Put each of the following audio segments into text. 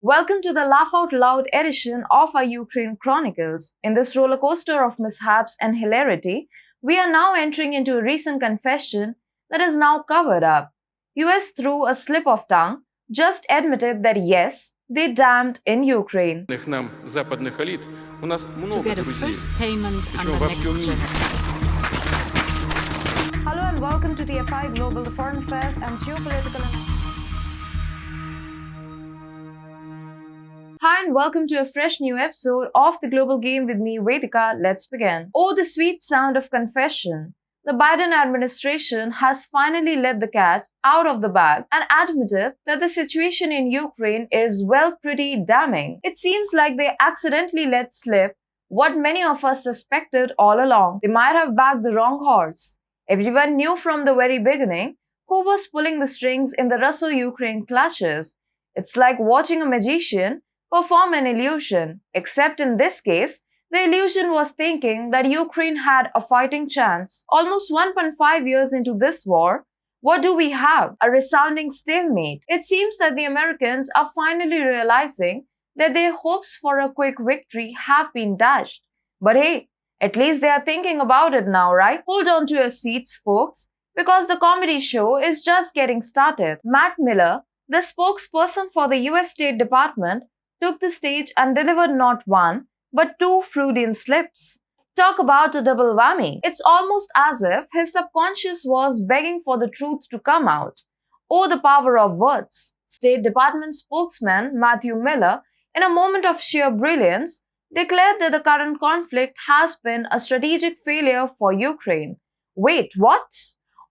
Welcome to the Laugh Out Loud edition of our Ukraine Chronicles. In this roller coaster of mishaps and hilarity, we are now entering into a recent confession that is now covered up. US, through a slip of tongue, just admitted that yes, they damned in Ukraine. Нам западных элит у нас to много get a друзей. first payment Причем under во next всем мире. generation. Hello and welcome to TFIGlobal, the foreign affairs and geopolitical. Hi and welcome to a fresh new episode of the Global Game with me, Vedika. Let's begin. Oh, the sweet sound of confession. The Biden administration has finally let the cat out of the bag and admitted that the situation in Ukraine is, well, pretty damning. It seems like they accidentally let slip what many of us suspected all along. They might have backed the wrong horse. Everyone knew from the very beginning who was pulling the strings in the Russo-Ukraine clashes. It's like watching a magician perform an illusion, except in this case, the illusion was thinking that Ukraine had a fighting chance. Almost 1.5 years into this war, what do we have? A resounding stalemate. It seems that the Americans are finally realizing that their hopes for a quick victory have been dashed. But hey, at least they are thinking about it now, right? Hold on to your seats, folks, because the comedy show is just getting started. Mark Milley, the spokesperson for the US State Department, took the stage and delivered not one, but two Freudian slips. Talk about a double whammy. It's almost as if his subconscious was begging for the truth to come out. Oh, the power of words. State Department spokesman Matthew Miller, in a moment of sheer brilliance, declared that the current conflict has been a strategic failure for Ukraine. Wait, what?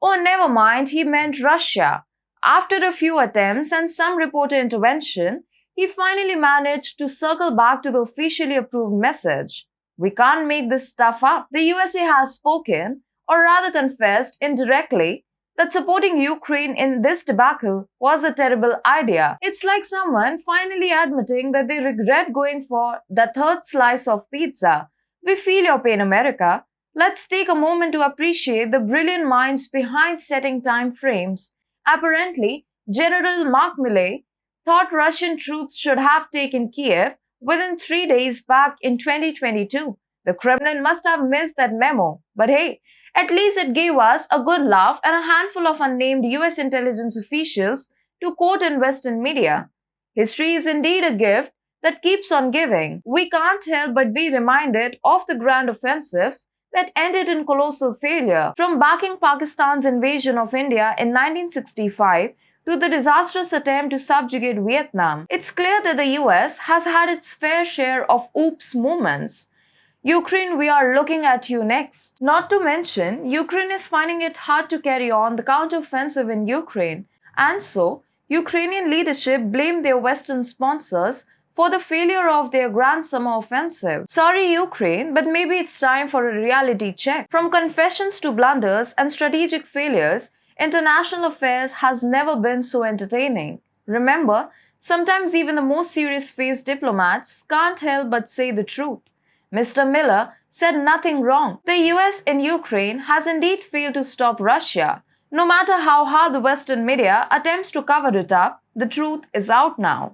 Oh, never mind, he meant Russia. After a few attempts and some reporter intervention, he finally managed to circle back to the officially approved message. We can't make this stuff up. The USA has spoken, or rather confessed indirectly, that supporting Ukraine in this debacle was a terrible idea. It's like someone finally admitting that they regret going for the third slice of pizza. We feel your pain, America. Let's take a moment to appreciate the brilliant minds behind setting time frames. Apparently, General Mark Milley thought Russian troops should have taken Kiev within 3 days back in 2022. The Kremlin must have missed that memo. But hey, at least it gave us a good laugh and a handful of unnamed US intelligence officials to quote in Western media. History is indeed a gift that keeps on giving. We can't help but be reminded of the grand offensives that ended in colossal failure. From backing Pakistan's invasion of India in 1965 to the disastrous attempt to subjugate Vietnam, it's clear that the US has had its fair share of oops moments. Ukraine, we are looking at you next. Not to mention, Ukraine is finding it hard to carry on the counteroffensive in Ukraine, and so Ukrainian leadership blamed their Western sponsors for the failure of their grand summer offensive. Sorry, Ukraine, but maybe it's time for a reality check. From confessions to blunders and strategic failures, international affairs has never been so entertaining. Remember, sometimes even the most serious-faced diplomats can't help but say the truth. Mr. Miller said nothing wrong. The US in Ukraine has indeed failed to stop Russia. No matter how hard the Western media attempts to cover it up, the truth is out now.